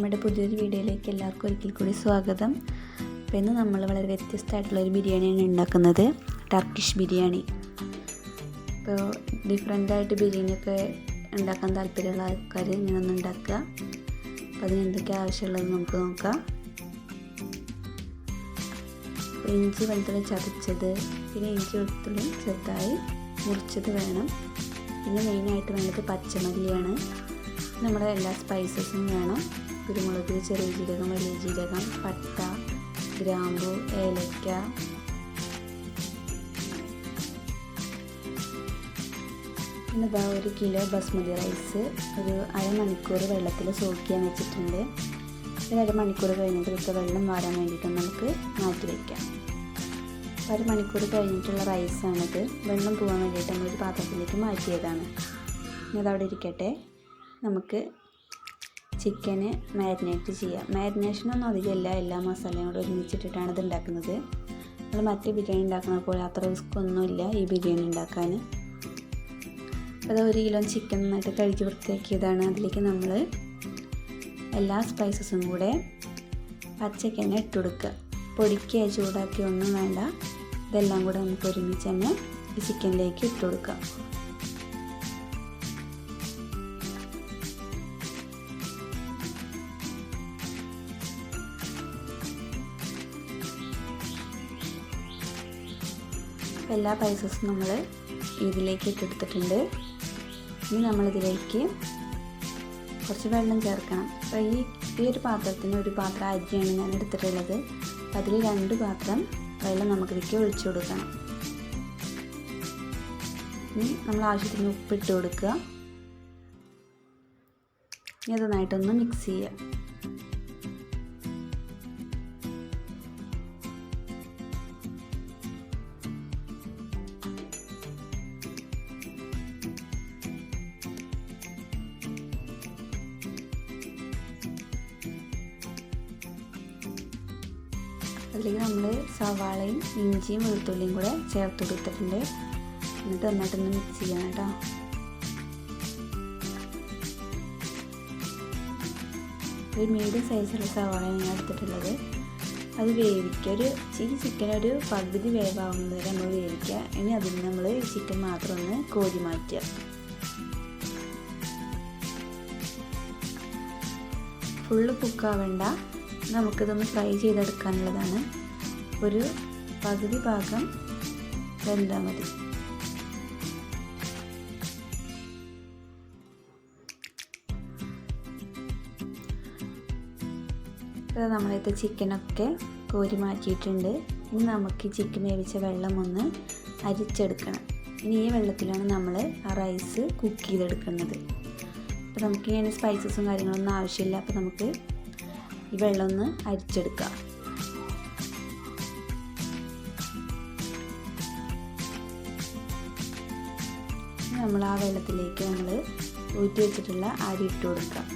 നമ്മുടെ പുതിയൊരു വീഡിയോയിലേക്ക് എല്ലാവർക്കും ഒരിക്കൽ കൂടി സ്വാഗതം. അപ്പോൾ ഇന്ന് നമ്മൾ വളരെ വ്യത്യസ്തമായിട്ടുള്ളൊരു ബിരിയാണിയാണ് ഉണ്ടാക്കുന്നത്, ടർക്കിഷ് ബിരിയാണി. അപ്പോൾ ഡിഫറെൻ്റായിട്ട് ബിരിയാണിയൊക്കെ ഉണ്ടാക്കാൻ താല്പര്യമുള്ള ആൾക്കാർ ഇങ്ങനെ ഒന്ന് ഉണ്ടാക്കുക. അപ്പോൾ അതിന് എന്തൊക്കെ ആവശ്യമുള്ളത് നമുക്ക് നോക്കാം. ഇഞ്ചി വെളുത്തുള്ളി ചതച്ചത്, പിന്നെ ഇഞ്ചി വെളുത്തുള്ളി ചെറുതായി മുറിച്ചത് വേണം. പിന്നെ മെയിനായിട്ട് വേണ്ടത് പച്ചമല്ലിയാണ്. നമ്മുടെ എല്ലാ സ്പൈസസും വേണം. കുരുമുളക്, ചെറിയ ജീരകം, വലിയ ജീരകം, പട്ട, ഗ്രാമ്പു, ഏലക്ക. പിന്നെ ഇതാ 1 കിലോ ബസ്മതി റൈസ് ഒരു അരമണിക്കൂർ വെള്ളത്തിൽ സോക്ക് ചെയ്യാൻ വെച്ചിട്ടുണ്ട്. ഒരു അരമണിക്കൂർ കഴിഞ്ഞിട്ട് ഇതൊക്കെ വെള്ളം വാരാൻ വേണ്ടിയിട്ട് നമുക്ക് മാറ്റി വയ്ക്കാം. അരമണിക്കൂർ കഴിഞ്ഞിട്ടുള്ള റൈസാണിത്. വെള്ളം പോകാൻ വേണ്ടിയിട്ട് നമ്മളൊരു പാത്രത്തിലേക്ക് മാറ്റിയതാണ്. ഇനി അതവിടെ ഇരിക്കട്ടെ. നമുക്ക് ചിക്കന് മാരിനേറ്റ് ചെയ്യാം. മാരിനേഷനൊന്നും അധികമില്ല, എല്ലാ മസാലയും കൂടെ ഒരുമിച്ചിട്ടിട്ടാണ് ഇത് ഉണ്ടാക്കുന്നത്. നമ്മൾ മറ്റേ ബിരിയാണി ഉണ്ടാക്കുന്ന പോലെ അത്ര റിസ്ക് ഒന്നുമില്ല ഈ ബിരിയാണി ഉണ്ടാക്കാൻ. അത് 1 കിലോ ചിക്കൻ നന്നായിട്ട് കഴുകി വൃത്തിയാക്കിയതാണ്. അതിലേക്ക് നമ്മൾ എല്ലാ സ്പൈസസും കൂടെ പച്ചയ്ക്ക് തന്നെ ഇട്ട് കൊടുക്കുക. പൊടിക്കുക, ചൂടാക്കി ഒന്നും വേണ്ട. ഇതെല്ലാം കൂടെ നമുക്ക് ഒരുമിച്ച് തന്നെ ഈ ചിക്കനിലേക്ക് ഇട്ട് കൊടുക്കാം. എല്ലാ സ്പൈസസും നമ്മൾ ഇതിലേക്ക് ഇട്ടെടുത്തിട്ടുണ്ട്. ഇനി നമ്മളിതിലേക്ക് കുറച്ച് വെള്ളം ചേർക്കണം. അപ്പോൾ ഈ ഒരു പാത്രത്തിന് ഒരു പാത്രം അരിയാണ് ഞാൻ എടുത്തിട്ടുള്ളത്. അപ്പോൾ അതിൽ 2 പാത്രം വെള്ളം നമുക്കിതിലേക്ക് ഒഴിച്ചു കൊടുക്കണം. ഇനി നമ്മൾ ആവശ്യത്തിന് ഉപ്പിട്ട് കൊടുക്കുക. ഇനി അത് നന്നായിട്ടൊന്ന് മിക്സ് ചെയ്യുക. അതിലേക്ക് നമ്മൾ സവാളയും ഇഞ്ചിയും വെളുത്തുള്ളിയും കൂടെ ചേർത്ത് കൊടുത്തിട്ടുണ്ട്. എന്നിട്ട് നന്നായിട്ടൊന്ന് മിക്സ് ചെയ്യണം കേട്ടോ. ഒരു മീഡിയം സൈസുള്ള സവാളയാണ് ഞാൻ എടുത്തിട്ടുള്ളത്. അത് വേവിക്കുക. ഈ ചിക്കൻ ഒരു പകുതി വേവാകുന്നത് വരെ നമ്മൾ വേവിക്കുക. ഇനി അതിൽ നമ്മൾ ചിക്കൻ മാത്രം ഒന്ന് കോരി മാറ്റുക. ഫുള്ള് കുക്കാവേണ്ട, നമുക്കിതൊന്ന് ഫ്രൈ ചെയ്തെടുക്കാനുള്ളതാണ്. ഒരു പകുതി ഭാഗം വെന്താൽ മതി. ഇപ്പോൾ നമ്മളത്തെ ചിക്കനൊക്കെ കോരി മാറ്റിയിട്ടുണ്ട്. ഇനി നമുക്ക് ചിക്കൻ വേവിച്ച വെള്ളം ഒന്ന് അരിച്ചെടുക്കണം. ഇനി ഈ വെള്ളത്തിലാണ് നമ്മൾ ആ റൈസ് കുക്ക് ചെയ്തെടുക്കുന്നത്. അപ്പോൾ നമുക്ക് ഇങ്ങനെ സ്പൈസസും കാര്യങ്ങളൊന്നും ആവശ്യമില്ല. അപ്പോൾ നമുക്ക് ഈ വെള്ളം ഒന്ന് അരിച്ചെടുക്കാം. നമ്മൾ ആ വെള്ളത്തിലേക്ക് നമ്മൾ ഊറ്റി വെച്ചിട്ടുള്ള അരി ഇട്ട് കൊടുക്കാം.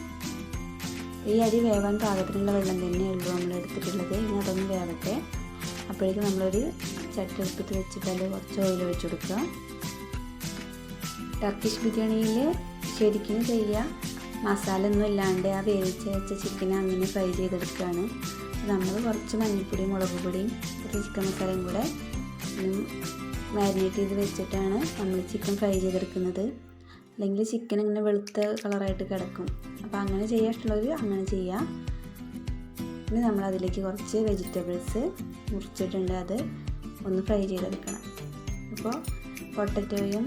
ഈ അരി വേവാൻ പാകത്തിനുള്ള വെള്ളം തന്നെയുള്ളൂ നമ്മൾ എടുത്തിട്ടുള്ളത്. ഇനി അതൊന്ന് വേവട്ടെ. അപ്പോഴേക്കും നമ്മളൊരു ചട്ടി എടുത്തിട്ട് വെച്ചിട്ട് അതിൽ കുറച്ച് ഓയിൽ ഒഴിച്ച് കൊടുക്കുക. ടർക്കിഷ് ബിരിയാണിയിൽ ശരിക്കും ചെയ്യുക മസാല ഒന്നും ഇല്ലാണ്ട് ആ വേവിച്ച് വെച്ച ചിക്കൻ അങ്ങനെ ഫ്രൈ ചെയ്തെടുക്കുകയാണ്. നമ്മൾ കുറച്ച് മഞ്ഞൾപ്പൊടിയും മുളക് പൊടിയും കുറച്ച് ചിക്കൻ മസാലയും കൂടെ മാരിനേറ്റ് ചെയ്ത് വെച്ചിട്ടാണ് നമ്മൾ ചിക്കൻ ഫ്രൈ ചെയ്തെടുക്കുന്നത്. അല്ലെങ്കിൽ ചിക്കൻ ഇങ്ങനെ വെളുത്ത കളറായിട്ട് കിടക്കും. അപ്പോൾ അങ്ങനെ ചെയ്യാൻ ഇഷ്ടമുള്ളവർ അങ്ങനെ ചെയ്യാം. ഇനി നമ്മളതിലേക്ക് കുറച്ച് വെജിറ്റബിൾസ് മുറിച്ചിട്ടുണ്ട്, അത് ഒന്ന് ഫ്രൈ ചെയ്തെടുക്കണം. അപ്പോൾ പൊട്ടറ്റോയും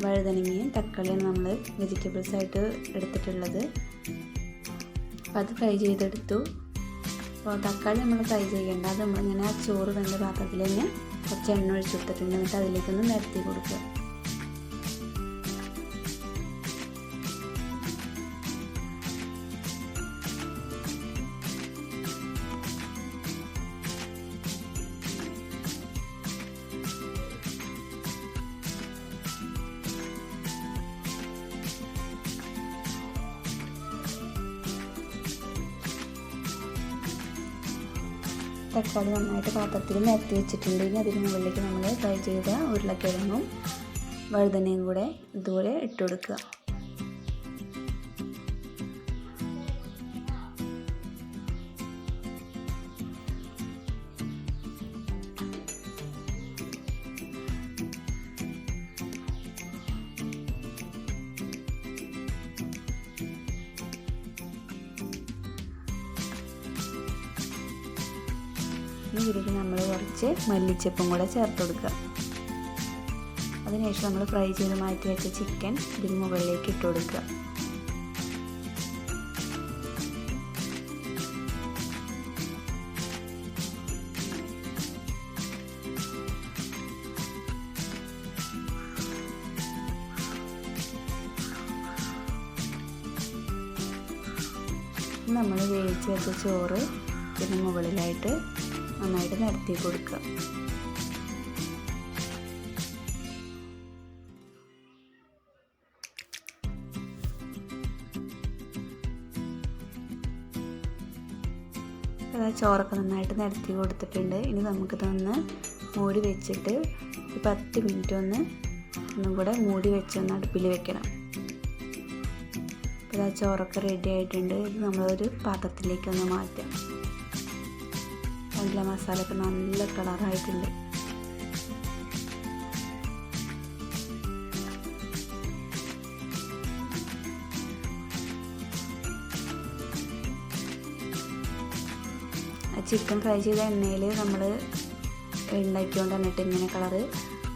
വഴുതനങ്ങയും തക്കാളിയാണ് നമ്മൾ വെജിറ്റബിൾസായിട്ട് എടുത്തിട്ടുള്ളത്. അപ്പോൾ അത് ഫ്രൈ ചെയ്തെടുത്തു. അപ്പോൾ തക്കാളി നമ്മൾ ഫ്രൈ ചെയ്യേണ്ട, അത് നമ്മളിങ്ങനെ ആ ചോറ് വെന്ത പാത്രത്തിൽ തന്നെ കുറച്ച് എണ്ണ ഒഴിച്ച് കൊടുത്തിട്ടുണ്ട്. എന്നിട്ട് അതിലേക്കൊന്ന് നിരത്തി കൊടുക്കുക. തക്കാളി നന്നായിട്ട് പാത്രത്തിൽ നിരത്തി വെച്ചിട്ടുണ്ട്. ഇനി അതിന് മുകളിലേക്ക് നമ്മൾ ഫ്രൈ ചെയ്ത ഉരുളക്കിഴങ്ങും വഴുതനയും കൂടെ ഇതുപോലെ ഇട്ട് കൊടുക്കുക. ഇനി ഇതിലേക്ക് നമ്മൾ കുറച്ച് മല്ലിച്ചപ്പും കൂടെ ചേർത്ത് കൊടുക്കുക. അതിനുശേഷം നമ്മൾ ഫ്രൈ ചെയ്ത് മാറ്റി വെച്ച ചിക്കൻ ഇതിന് മുകളിലേക്ക് ഇട്ട് കൊടുക്കുക. നമ്മൾ വേവിച്ച് വെച്ച ചോറ് ഇതിന് മുകളിലായിട്ട് നന്നായിട്ട് നിരത്തി കൊടുക്കുക. ചോറൊക്കെ നന്നായിട്ട് നിരത്തി കൊടുത്തിട്ടുണ്ട്. ഇനി നമുക്കിതൊന്ന് മൂടി വെച്ചിട്ട് 10 മിനിറ്റ് ഒന്നും കൂടെ മൂടി വെച്ചൊന്ന് അടുപ്പിൽ വെക്കണം. അപ്പോൾ ചോറൊക്കെ റെഡി ആയിട്ടുണ്ട്. ഇത് നമ്മളൊരു പാത്രത്തിലേക്കൊന്ന് മാറ്റാം. നല്ല മസാലയൊക്കെ നല്ല കളറായിട്ടുണ്ട്. ചിക്കൻ ഫ്രൈ ചെയ്ത എണ്ണയിൽ നമ്മൾ ഉണ്ടാക്കിക്കൊണ്ട് വന്നിട്ട് ഇങ്ങനെ കളറ്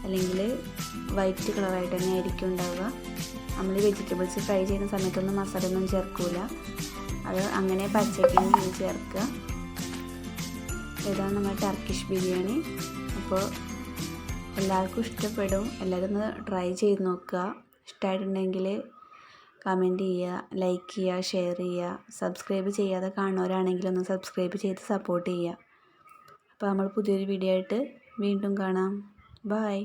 അല്ലെങ്കിൽ വൈറ്റ് കളറായിട്ട് തന്നെ ആയിരിക്കും ഉണ്ടാവുക. നമ്മൾ വെജിറ്റബിൾസ് ഫ്രൈ ചെയ്യുന്ന സമയത്തൊന്നും മസാല ഒന്നും ചേർക്കില്ല. അത് അങ്ങനെ പച്ചയ്ക്ക് ചേർക്കുക. ഇതാണ് നമ്മുടെ ടർക്കിഷ് ബിരിയാണി. അപ്പോൾ എല്ലാവർക്കും ഇഷ്ടപ്പെടും. എല്ലാവരും ഒന്ന് ട്രൈ ചെയ്ത് നോക്കുക. ഇഷ്ടമായിട്ടുണ്ടെങ്കിൽ കമൻറ്റ് ചെയ്യുക, ലൈക്ക് ചെയ്യുക, ഷെയർ ചെയ്യുക. സബ്സ്ക്രൈബ് ചെയ്യാതെ കാണുന്നവരാണെങ്കിൽ ഒന്ന് സബ്സ്ക്രൈബ് ചെയ്ത് സപ്പോർട്ട് ചെയ്യുക. അപ്പോൾ നമ്മൾ പുതിയൊരു വീഡിയോ ആയിട്ട് വീണ്ടും കാണാം. ബൈ.